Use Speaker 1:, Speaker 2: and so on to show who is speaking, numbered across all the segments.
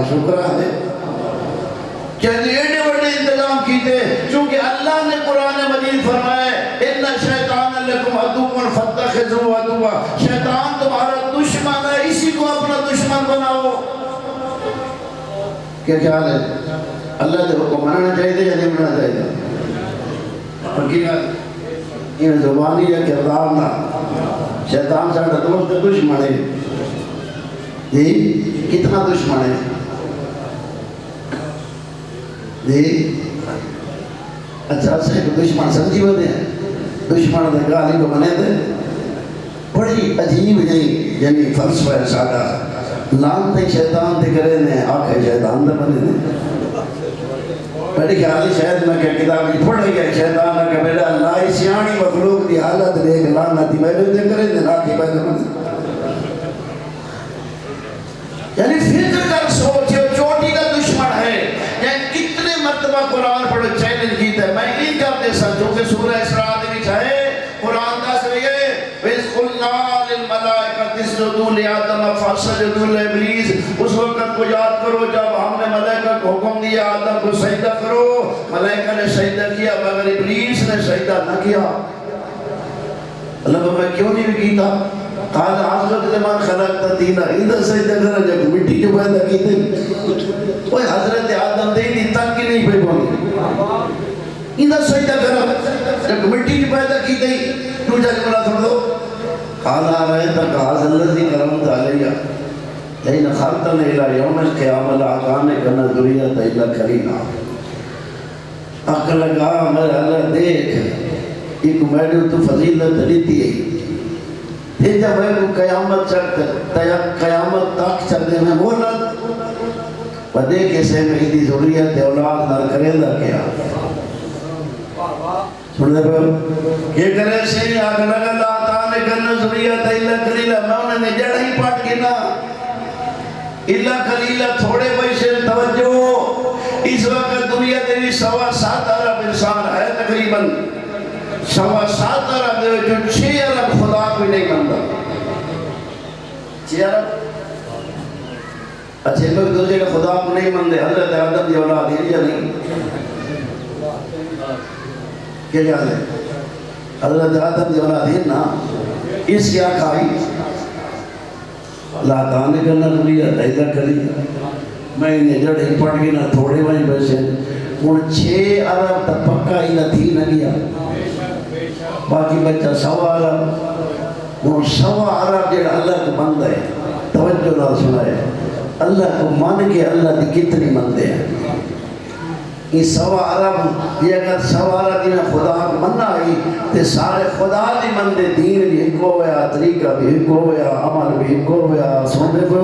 Speaker 1: شکر ہے چاہتے ایڈے بڑے انتظام کیتے چونکہ اللہ نے قرآن مجید فرمائے ان شیطان لکم عدو فاتخذوہ عدوا شیطان تمہارا دشمن ہے اسی کو اپنا دشمن بناؤ کیا خیال ہے اللہ نے حکم منانا چاہیے یا نہیں منانا چاہیے حقیقت یہ زبانی یا کردار نہ شیطان ساڑھا دوست دشمن ہے جی کتنا دشمن ہے جی اچھا سے دشمن سمجھی ہوتے ہیں دشمن دے گالی کو بنے دے بڑی عجیب نہیں یعنی فلسفہ ہے سادہ لانتے شیطان دے کرے نے آکھے شیطان دے بنے دے بڑی خیالی شاید میں کہ کتاب جی پڑھ گیا شیطان نے کہ میرا اللہ سیانی مخلوق دی حالت دیکھ لانتی میں دے کرے نے آکھے بنے دے یعنی فکر کر سوچے چوٹی کا دشمن ہے یعنی کتنے مرتبہ قرآن پڑھو چیلنج کیتا ہے میں نہیں کرتے سا چونکہ سورہ اسراء دے چاہے قرآن دا سوئے وَإِذْ قُلْنَا لِلْمَلَائِكَةِ اسْجُدُوا لِآدَمَ فَسَجَدُوا لِإِبْلِيسَ اس وقت کو یاد کرو جب ہم نے ملائکہ کو حکم دیا آدم کو سجدہ کرو ملائکہ نے سجدہ کیا مگر ابلیس نے سجدہ نہ کیا اللہ کو میں کیوں نہیں کیتا قال حضرت لمن خلقت دینا ادھر سجدہ کرا جب مٹی جو پیدا کی تھی وہ حضرت آدم دے دی تک کی نہیں پہ بولی ادھر سجدہ کرا جب مٹی جو پیدا کی تھی تو جا کے بلا تھوڑ دو قال آرہے تک حضر اللذی کرمت علیہ لیکن خلقتن الہ یوم القیام العقان کنا ذریعت الہ کرینا حق لگا میرا اللہ دیکھ ایک میڈو تو فضیلت لیتی ہے پھر جب ہے کو قیامت قیامت تک چل دے میں بولت و دیکھے سے میری ضروریت اولاد نہ کرے دا کیا سننے پر یہ کرے سے آگا لگا اللہ تعالی کرنا ضروریت اللہ کلیلہ میں انہیں نے جڑ ہی پاٹ گنا اللہ کلیلہ تھوڑے پیسے توجہ اس وقت دنیا دیوی 7.25 ارب انسان ہے تقریباً 7.25 ارب دے جو 6 ارب خدا کوئی نہیں بنتا 6 ارب اچھے لوگ دوسرے کا خدا کو نہیں مندے حضرت آدم دی اولاد ہے یا نہیں کیا جانے حضرت آدم دی اولاد ہے نا اس کیا کھائی اللہ تعالی کرنا ضروریت ایسا کری میں انہیں جڑ ہی پڑھ گی نہ تھوڑے وہیں پیسے ان 6 ارب تک پکا ہی نہ تھی نہ گیا باقی بچہ 100 ارب وہ 100 ارب جڑا اللہ کو مند ہے توجہ نہ سنائے اللہ کو مان کے اللہ دی کتنی مندے ہیں یہ 100 ارب یہ اگر 100 ارب دینا خدا کو مننا آئی تو سارے خدا دی مندے دین بھی ایک ہویا طریقہ بھی ایک ہویا عمل بھی ایک ہویا سونے کو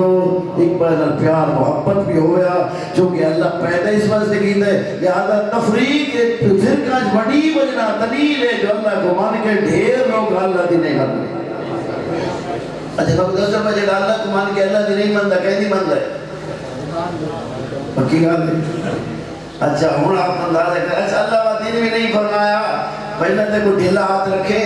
Speaker 1: ایک پہلے پیار محبت بھی ہویا چونکہ اللہ پیدا اس وقت سے کیتا ہے لہذا تفریق فرقہ بڑی وجنہ دلیل ہے جو اللہ کو مان کے ڈھیر لوگ اللہ دی نہیں مانتے اچھا بابا دوسرا مجھے اللہ کو مان کے اللہ دی نہیں مانتا کہیں نہیں مانتا ہے پکی گا نہیں اچھا ہون آپ اندازہ کریں اچھا اللہ و دین میں نہیں فرمایا پہلے تے کو ڈھیلا ہاتھ رکھے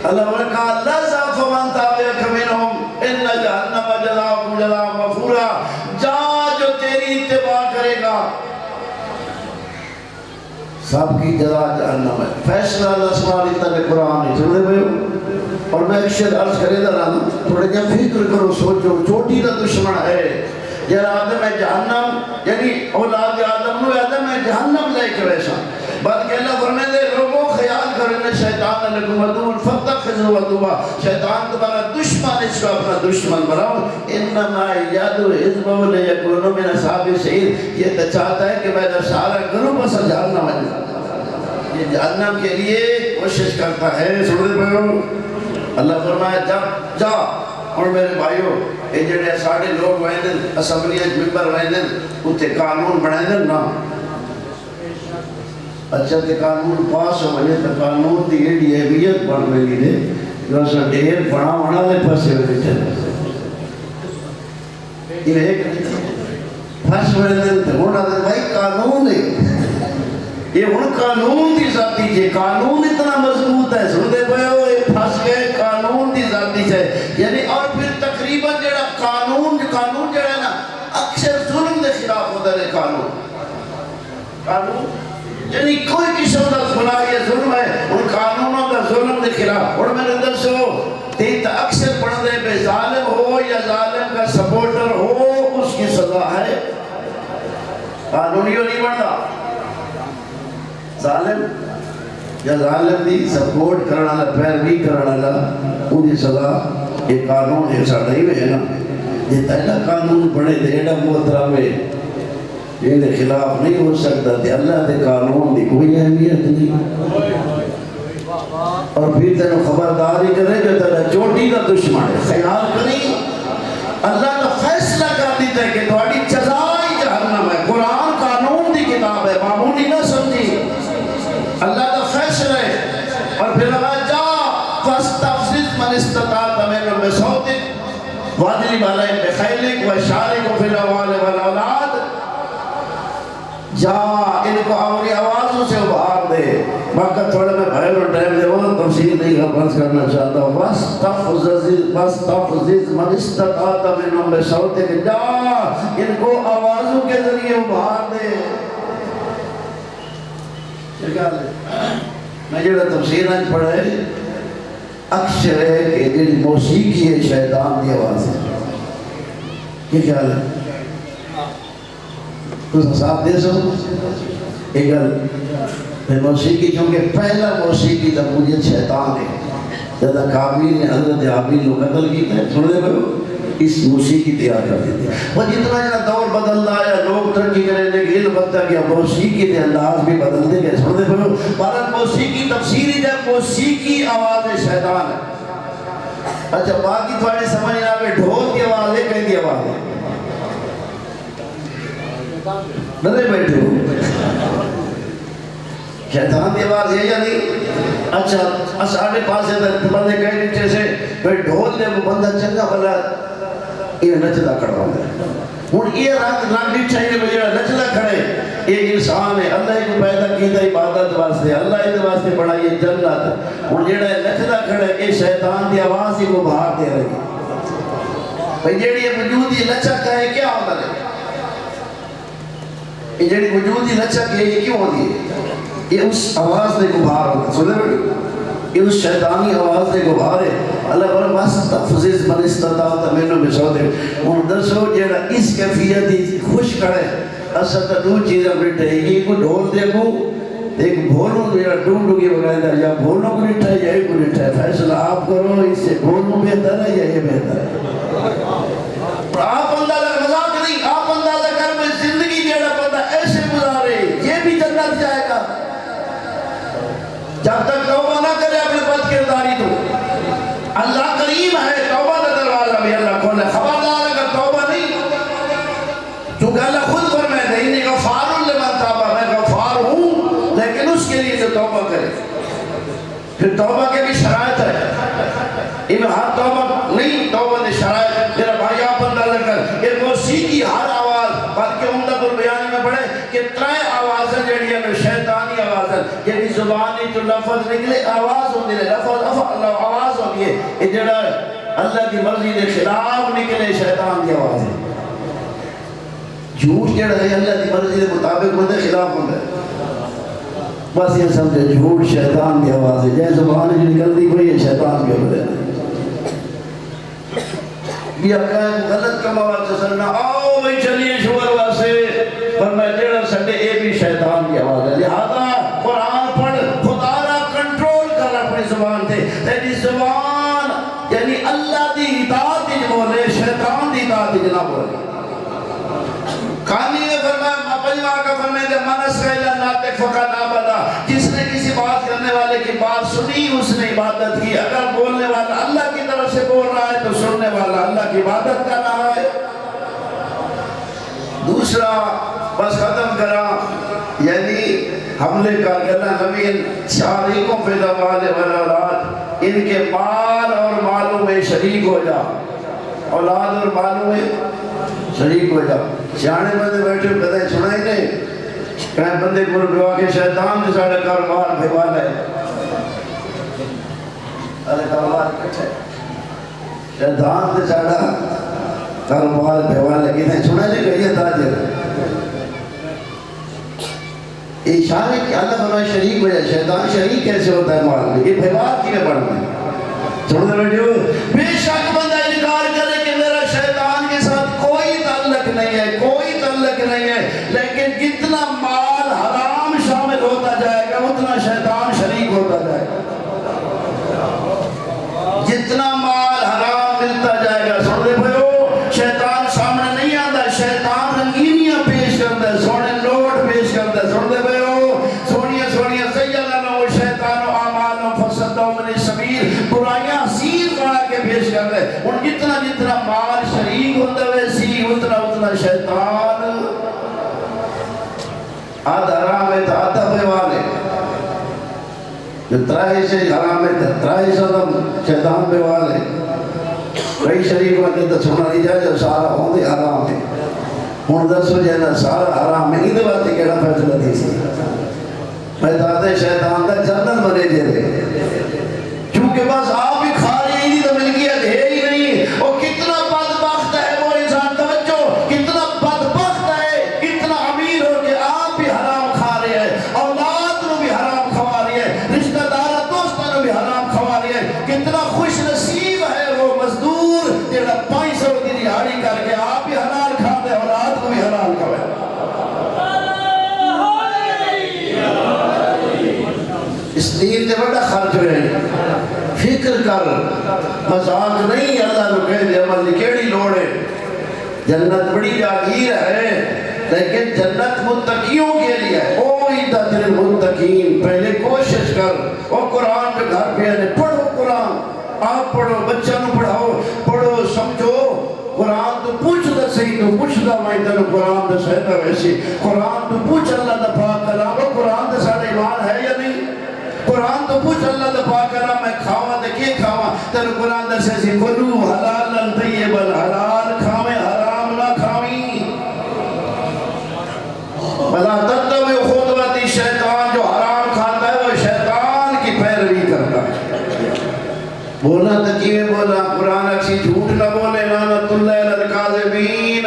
Speaker 1: اللہ نے کہا اللہ صاحب فمن تابعک منہم ان جہنم جزاؤکم جزاء مغفورا جا جو تیری اتباع کرے گا سب کی جزا جہنم ہے فیصلہ اللہ سبحانہ تعالی قرآن ہے سن رہے ہو اور میں ایک شد عرض کرے دا رہا تھوڑے جب فکر کرو سوچو چھوٹی کا دشمن ہے جب آدم ہے جہنم یعنی اولاد آدم نو آدم ہے جہنم لے کے ویسا بلکہ اللہ فرمائے دے لوگوں خیال کرنے شیطان لکم عدو فاتخذوہ عدوا شیطان تمہارا دشمن اس کو اپنا دشمن بناؤ انما یادو حزبہ لیکونو من اصحاب السعیر یہ تو چاہتا ہے کہ میرا سارا گروپ اصل جہنم ہے یہ جہنم کے لیے کوشش کرتا ہے سننے پہ اللہ فرمایا جب جا اور میرے بھائیوں یہ جڑے ساڑھے لوگ ویندن اسمبلیج ممبر ویندن اتے قانون بنائندن نا اچھا تے قانون پاس ہو وجہ تے قانون دی ایڈی اہمیت بڑھ رہی دے جو اسا ڈیر بڑا بڑا دے پاسے ہوئے تھے یہ ایک پاس ویندن تے ہونا دے بھائی قانون ہے یہ ان قانون دی ذاتی چھے قانون اتنا مضبوط ہے سن دے پہو یہ پھنس گئے قانون دی ذاتی چھے یعنی اور پھر تقریباً جڑا قانون جڑا ہے نا اکثر ظلم دے اندر قانون یعنی کوئی قسم کا گناہ یا ظلم ہے ان قانونوں کا ظلم کے خلاف. اور میں نے دسو تین اکثر پڑھنے پہ ظالم ہو یا ظالم کا سپورٹر ہو اس کی سزا ہے. قانونیوں نہیں بڑھتا ظالم یا ظالم دی سپورٹ کرنا والا پیروی کرنا والا ان کی سزا. یہ قانون ہے ساڈا ہی ہے نا. یہ پہلا قانون پڑھے تے ایڈا محترم ہے یہ خلاف نہیں ہو سکتا تے اللہ دے قانون دی کوئی اہمیت نہیں. اور پھر تینوں خبرداری کرے جو تیرا چوٹی کا دشمن ہے. خیال کری اللہ کا فیصلہ کر دیتا ہے کہ تھوڑی جزائی جہنم ہے. قرآن قانون دی کتاب ہے معمولی نہ سمجھی. اللہ کا فیصلہ ہے. اور پھر اللہ جا فاستفزز من استطاعت منهم بصوتك واضرب عليهم بخيلك وشاركهم في الاموال والاولاد. جا ان کو اپنی آوازوں سے ابھار دے. باقی تھوڑے میں بھائی اور ٹائم دے وہ تفصیل نہیں بس کرنا چاہتا ہوں. فاستفزز من استطاعت منهم بصوتك. جا ان کو آوازوں کے ذریعے ابھار دے. میں جڑا تفسیر آج پڑھا ہے اکثر ہے کہ جڑی موسیقی ہے شیطان دی آواز ہے. یہ خیال ہے تو ساتھ دے سو ایک گل موسیقی چونکہ پہلا موسیقی تب مجھے شیطان ہے. جدا قابیل نے حضرت حابیل کو قتل کیتا ہے سن دے پہو اس موسیقی تیار کر دیتے ہیں. وہ جتنا جنا دور بدل رہا ہے لوگ ترقی کرنے لگے علم بدلتا گیا موسیقی کے انداز بھی بدلتے گئے سن دے پہو. بارت موسیقی تفسیری جب موسیقی آواز شیطان ہے. اچھا باقی تھوڑے سمجھ رہا ہے ڈھول کی آواز ہے کہیں کی آواز ہے نہ بیٹھے ہو شیطان کی آواز ہے یا نہیں. اچھا ساڑھے پاس ہے بندے کہیں نیچے سے پھر ڈھول دے وہ بندہ چنگا بلا یہ نچلا کھڑا ہوتا ہے. ہوں یہ رنگ چاہیے بجے نچلا کھڑے یہ انسان ہے. اللہ کو پیدا کیتا عبادت واسطے اللہ اس واسطے بڑھائی جنت. ہوں جڑا نچلا کھڑے یہ شیطان کی آواز ہی کو باہر دے رہی بھائی جیڑی وجود یہ لچک ہے کیا ہوتا ہے. یہ جڑی وجود ہی لچک ہے یہ کیوں ہوتی ہے. یہ اس آواز دے کو باہر ہوتا سنے بیٹھو یہ اس شیطانی آواز دے کو باہر ہے. اللہ پر فاستفزز من استطاعت منهم بصوتك. اور دسو جڑا اس کیفیت دی خوش کرے اصل تو دو چیزیں بیٹھے یہ کو ڈھول دے کو ایک بھولوں جڑا ڈونڈو کی بغیر یا بھولوں کو نٹھا ہے یا ایک کو نٹھا ہے. فیصلہ آپ کرو اس سے بھولوں بہتر ہے یا یہ بہتر ہے. آپ اندازہ مذاق نہیں آپ اندازہ کر میں زندگی جڑا بندہ ایسے گزارے یہ بھی جنت جائے گا جب تک توبہ نہ کرے اپنے بد کرداری تو. اللہ کریم ہے توبہ کا دروازہ بھی اللہ کھولے. خبردار اگر توبہ نہیں چونکہ اللہ خود فرمائے تھے انہیں غفار لمن تاب میں غفار ہوں لیکن اس کے لیے تو توبہ کرے. پھر توبہ کے بھی شرائط ہے ان ہر توبہ نہیں توبہ نے شرائط. میرا بھائی آپ اندازہ کر یہ موسیقی ہر آواز بلکہ عمدۃ البیان میں پڑھے کہ ترائے آوازیں جڑی ہیں شیطانی آوازیں یعنی زبانی جو لفظ نکلے آواز ہوتی ہے لفظ آواز ہوتی ہے. یہ جڑا اللہ کی مرضی کے خلاف نکلے شیطان کی آواز ہے. جھوٹ جڑا ہے اللہ کی مرضی کے مطابق ہوتے خلاف ہوتا ہے. بس یہ سمجھے جھوٹ شیطان کی آواز ہے. جیسے زبان جو نکلتی کوئی ہے شیطان کی آواز ہے. یہ کہیں غلط کم آواز سے سننا آؤ بھئی چلیے شور واسے پر میں جیڑا سنڈے اے بھی شیطان کی آواز ہے. لہذا قرآن پڑھ خدا را کنٹرول کر اپنی زبان تھے. تیری زبان یعنی اللہ دی اطاعت ہی بولے شیطان دی اطاعت ہی نہ بولے. کہانی میں فرمایا پنجواں کا فرمائے کہ من اسرائیل ناطق فقط آبادا. جس نے کسی بات کرنے والے کی بات سنی اس نے عبادت کی. اگر بولنے والا اللہ کی طرف سے بول رہا ہے تو سننے والا اللہ کی عبادت کر رہا ہے. دوسرا بس ختم کرا یعنی حملے کا اللہ نبی شاریکوں فی الاموال والاولاد ان کے مال اور مالوں میں شریک ہو جا. اولاد اور مالوں میں شریک ہو جا. سیانے بندے بیٹھے کدے سنا ہی نہیں کہیں بندے کو رکوا کے شیطان نے ساڑھے کاروبار بھیوال ہے. ارے کاروبار کٹھے شیطان نے ساڑھا کاروبار بھیوال ہے. کہیں سنا نہیں کہیں تاجر شارک اللہ فرمائے شریک وجہ شیطان شریک کیسے ہوتا ہے مال میں؟ یہ بھیوار کی میں پڑھنا ہے سنتے بیٹھے ہو بے شک بندہ انکار کرے کہ میرا شیطان کے ساتھ کوئی تعلق نہیں ہے کوئی تعلق نہیں ہے لیکن جتنا مال حرام شامل ہوتا جائے گا اتنا شیطان شریک ہوتا جائے گا جتنا مال حرام ملتا جائے گا سنتے بیٹھو شیطان سامنے نہیں آتا شیطان رنگینیاں پیش کرتا ہے سونے نوٹ پیش کرتا ہے سنتے بیٹھو سونیا سونیا سیالہ نو شیطان و آمال و فسد و من سبیر برائیاں حسین بنا کے پیش کرتا ہے ان جتنا مال شریک ہوتا ہے سی اتنا شیطان آدھا حرام ہے تو آدھا بیوال ہے جو ترائی سے حرام ہے ترائی سے شیطان بیوال ہے کئی شریف ہوتے تو سنا نہیں جائے جو سارا ہوندے حرام ہے ہون دس ہو جائے سارا حرام ہے اندھے بات کہنا فیصلہ دی سی میں دادے شیطان کا جنت بنے دے رہے چونکہ بس آپ ہی کھا رہے ہیں تو ملکیت ہے ہی نہیں اور کتنا بدبخت ہے وہ انسان توجہ کتنا بدبخت ہے اتنا امیر ہو کہ آپ بھی حرام کھا رہے ہیں اولاد کو بھی حرام کھوا رہی ہے رشتہ دار دوستوں کو بھی حرام کھوا رہی ہے کتنا خوش نصیب ہے وہ مزدور جڑا 500 کی دیہاڑی کر کے آپ بھی حلال کھاتے اولاد کو بھی حلال کھوائے اس دین سے بڑا خرچ ہوئے فکر کر مذاق نہیں اللہ کو کہہ دے عمل دی کیڑی لوڑ ہے جنت بڑی جاگیر ہے لیکن جنت متقیوں کے لیے ہے اوئدت للمتقین پہلے کوشش کر اور قرآن کے گھر پہ آنے پڑھو قرآن آپ پڑھو بچہ نو پڑھاؤ پڑھو سمجھو قرآن تو پوچھ دا صحیح تو پوچھ دا مائدہ نو قرآن دا صحیح دا ویسی قرآن تو پوچھ اللہ دا پاک کلام قرآن دا سارے ایمان ہے یا نہیں قرآن تو پوچھ اللہ دا پاک کلام میں کھاواں تے کی کھاواں تیرے قرآن دا صحیح کلو حلالا طیبا حلال کھاویں حرام نہ کھاویں بلا تتبع خطوات شیطان جو حرام کھاتا ہے وہ شیطان کی پیروی کرتا ہے بولا تکیویں بولا قرآن اکسی جھوٹ نہ بولے لعنت اللہ علی الکاذبین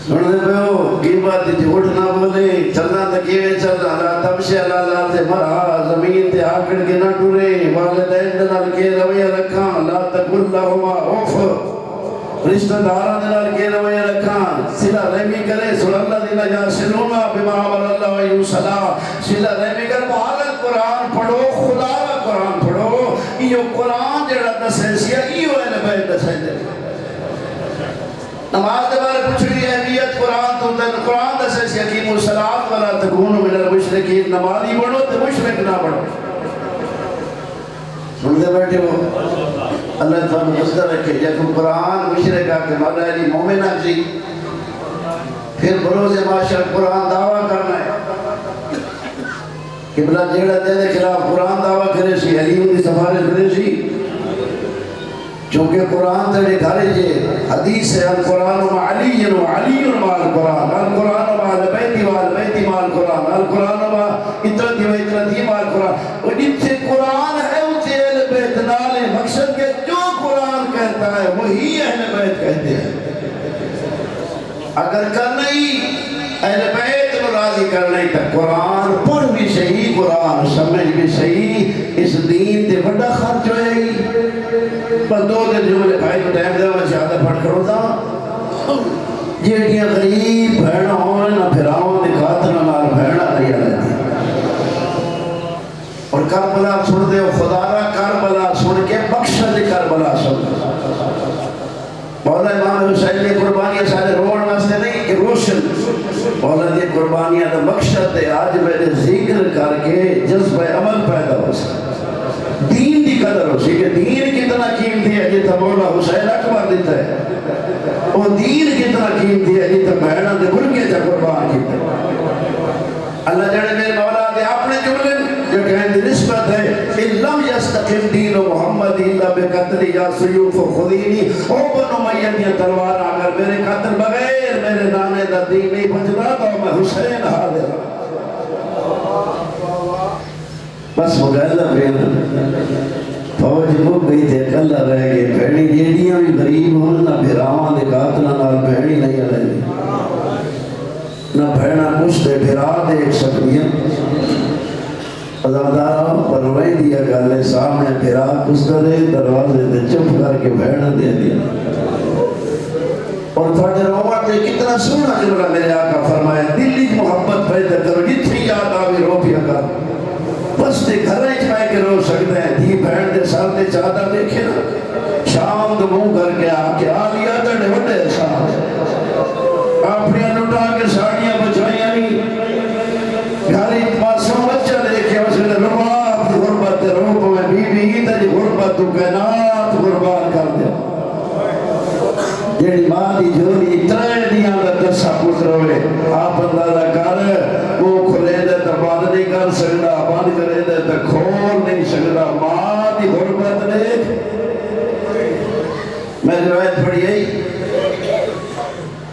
Speaker 1: سننے پہ ہو غیبت جھوٹ نہ بولے چلنا تکیویں چل رہا تمشے اللہ سے مرا زمین تے آکڑ کے نہ ٹورے والدین دنال کے رویہ رکھاں لا تقل لہما اوف رشتہ دارہ دنال کے رویہ رکھاں صلہ رحمی کرے سن اللہ دینا جا سنونا بما عمر اللہ ویو صلاح صلہ رحمی کر بحالت قرآن پڑھو خدا کا قرآن پڑھو یہ قرآن جڑا دسیسیا یہ اہل بیت دسیسیا نماز دے بارے پوچھ رہی اہمیت قرآن تو دن قرآن دسیسیا کی مسلات ولا تکونو من المشرکین نمازی بڑھو تو مشرک نہ بڑھو سنتے بیٹھے ہو اللہ تعالیٰ مصدر رکھے جب قرآن مشرک آکے مولا علی مومن آجی پھر بروز معاشر قرآن دعویٰ کرنا ہے قبلہ جیڑا دے دے خلاف قرآن دعویٰ کرے سی علیم کی سفارش کرے سی چونکہ قرآن تیرے گھارے جے حدیث ہے القرآن مع علی و علی مع القرآن القرآن مع البیتی و البیتی مع القرآن القرآن مع اطرتی و اطرتی مع القرآن اور جن سے قرآن ہے اسے اہل بیت نالے مقصد کے جو قرآن کہتا ہے وہی اہل بیت کہتے ہیں اگر کرنا ہی اہل بیت کو راضی کرنا ہی تک قرآن پڑھ بھی صحیح قرآن سمجھ بھی صحیح اس دین تے بڑا خرچ ہوئے گی بس دو دن جملے بھائی کو ٹائم دے میں زیادہ پڑھ کرو تھا جیڑیاں غریب بھیڑا ہوئے نہ پھراؤں دکھاتا نہ مال بھیڑا نہیں آلتی اور کربلا سن دے خدا را کربلا سن کے بخشد کربلا سن مولا امام حسین نے قربانیاں سارے روڑ واسطے نہیں کہ روشن مولا دی قربانیاں دا مقصد ہے آج میں نے ذکر کر کے جذبہ عمل پیدا ہو سکتا دین دی قدر ہو سکے دین کتنا قیمتی ہے جتا مولا حسین اکبر دیتا ہے اور دین کتنا قیمتی ہے جتا بہنہ دے گرگے جا قربان کیتا ہے اللہ جڑے میرے مولا دے اپنے جملے جو کہیں دی نسبت ہے ان لم یستقم دین محمد اللہ بقتل یا سیوف و خدینی او بنو میدیاں تلوار اگر میرے قتل بغیر میرے نانے دا دین نہیں بچنا تو میں حسین حاضر بس مغیلہ بینا فوج مک گئی تھے کلہ رہ گئے بھیڑی جیڑیاں بھی غریب ہوں نہ بھیراواں دے قاتلہ نال بھیڑی نہیں رہی نہ بھیڑا مجھتے بھرا دیکھ سکتی ازادارہ پروئی دیا گالے سامنے بھرا کسدرے دروازے دے چپ کر کے بھیڑا دے دیا اور تھوڑے رومات نے کتنا سونا جملہ میرے آقا فرمایا دلی محبت پیدا کرو جتنی یاد آوی رو پیا کر بس دے گھر ایچ میں کے رو سکتے ہیں دھی بہن دے سر دے چادہ دیکھے نا شام دے منہ کر کے آکے آلیا دڑے وڈے صاحب اپنی لٹا کے ساڑیاں بچائیاں نہیں گھری معصوم بچہ دیکھے اس نے رباب غربت روپ میں بی بی تجھ غربت تو کائنات غربان کر دیا جیڑی ماں دی جوڑی ترے دیاں دا دسا پتروے آپ اندازہ کر وہ کھلے دے تا بند نہیں کر سکتا بند کرے دے تا کھول نہیں سکتا ماں دی غربت دیکھ میں روایت پڑھی ہے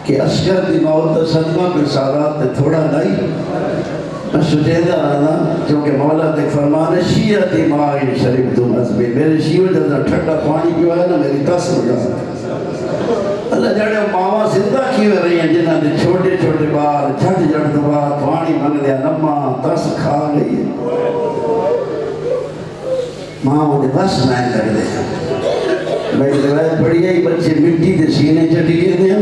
Speaker 1: کہ عسکر دی موت صدمہ پر سالات تے تھوڑا نہیں میں سجیدہ آنا کیونکہ مولا دیکھ فرمانے شیعتی مائی شریف تو مذبی میرے شیعہ جیسا ٹھنڈا پانی پیو ہے نا میری تس ہو جاتا اللہ جڑے ماما زندہ کی ہوئے رہی ہیں جنہاں نے چھوٹے چھوٹے بار چھٹ جڑ دو بار پانی منگ دیا نمہ تس کھا گئی ہے ماما نے بس میں کر دیا میں روایت پڑھی ہے بچے مٹی دے سینے چٹی کے دیا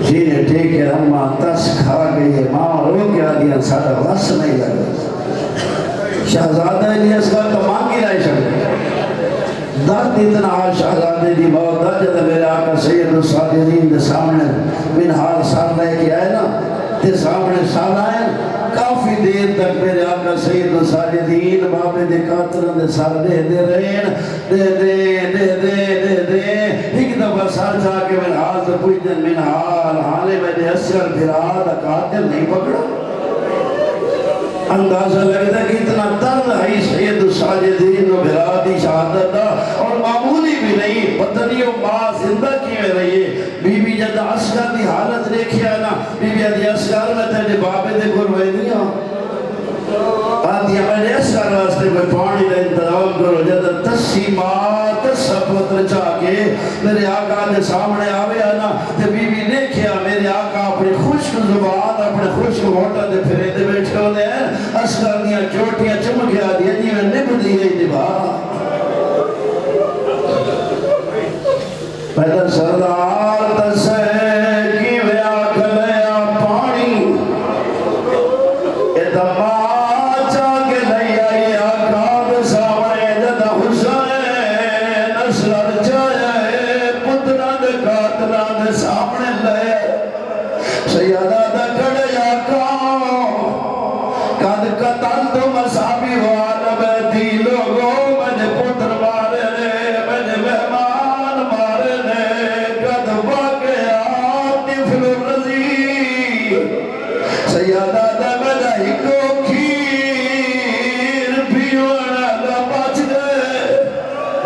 Speaker 1: سینے ٹیک کے نمہ تس کھا گئی ہے ماما رو کیا دیا سارا بس نہیں لگا شہزادہ الیاس کا تو مانگی رہے شکر درد اتنا شہزادے دی موت دا جب میرے آقا سید الصادقین دے سامنے من حال سال لے کے آئے نا تے سامنے سال آئے کافی دیر تک میرے آقا سید الصادقین بابے دے قاتلوں دے سال دے رہے دے ایک دفعہ سال جا کے من حال تو پوچھتے من حال حالے میں دے اسر بھرا دا قاتل نہیں پکڑا اندازہ لگتا ہے کہ اتنا درد ہے سید الساجدین و بھرا دی شہادت دا اور معمولی بھی نہیں پتہ نہیں وہ ماں زندہ کی میں رہی ہے بی بی جد عسکر دی حالت دیکھیا نا بی بی جد عسکر میں تیرے بابے دے گروے دیا آتی ہے میں نے عسکر واسطے کوئی پانی دا انتظام کرو جد تسی ماں تسا پتر چاہ کے میرے آقا دے سامنے آوے نا تے بی بی دیکھیا میرے آقا اپنے خشک زبان اپنے خشک ہوتا دے پھرے دے بیٹھے ہونے ہیں عسکر دیا چوٹیاں چمکیا دیا جی میں نب دی گئی دبا پیدر سردار تسے کی ویا کھلیا پانی اتما چاہ کے لئی آئی آقا دے سامنے جدہ حسین اسرار چاہے پترہ دے قاتلہ دے سامنے لئے سیادہ دا کھڑے آقا قد قتل تو مسابی والا بیتی لوگوں مجھے پتر مارے نے مجھے مہمان مارے نے قد باقیا طفل الرزی سیادہ دا مجھے ہی کو کھیر پیونا دا بچ دے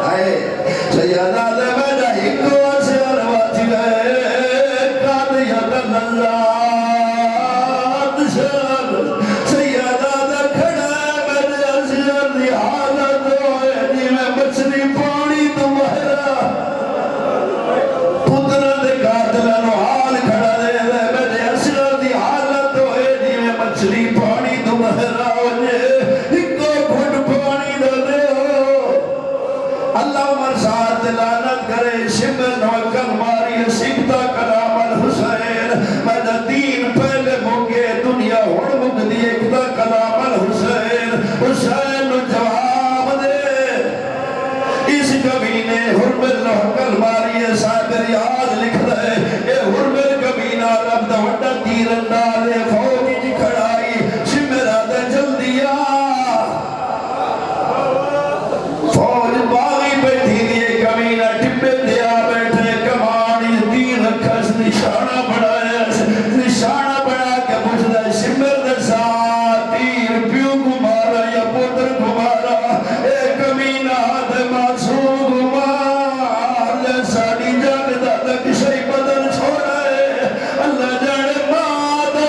Speaker 1: آئے سیادہ دا مجھے ہی کو اسر بچ دے قد یدن اللہ
Speaker 2: اللہ جانے ماں دا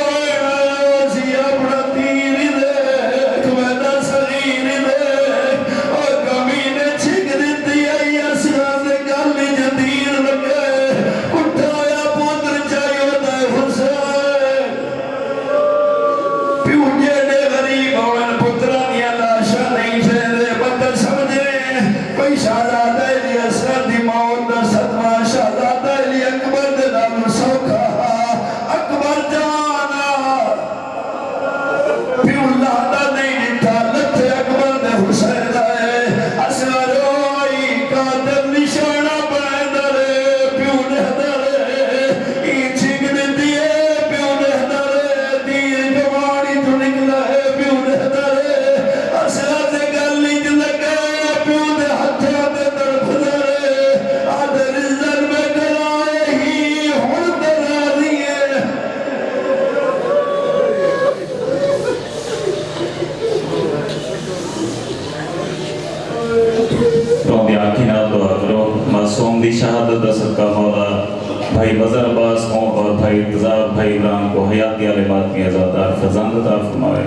Speaker 2: عمران کو حیاتی عالمات میں ازادار فرزند عطا فرمائے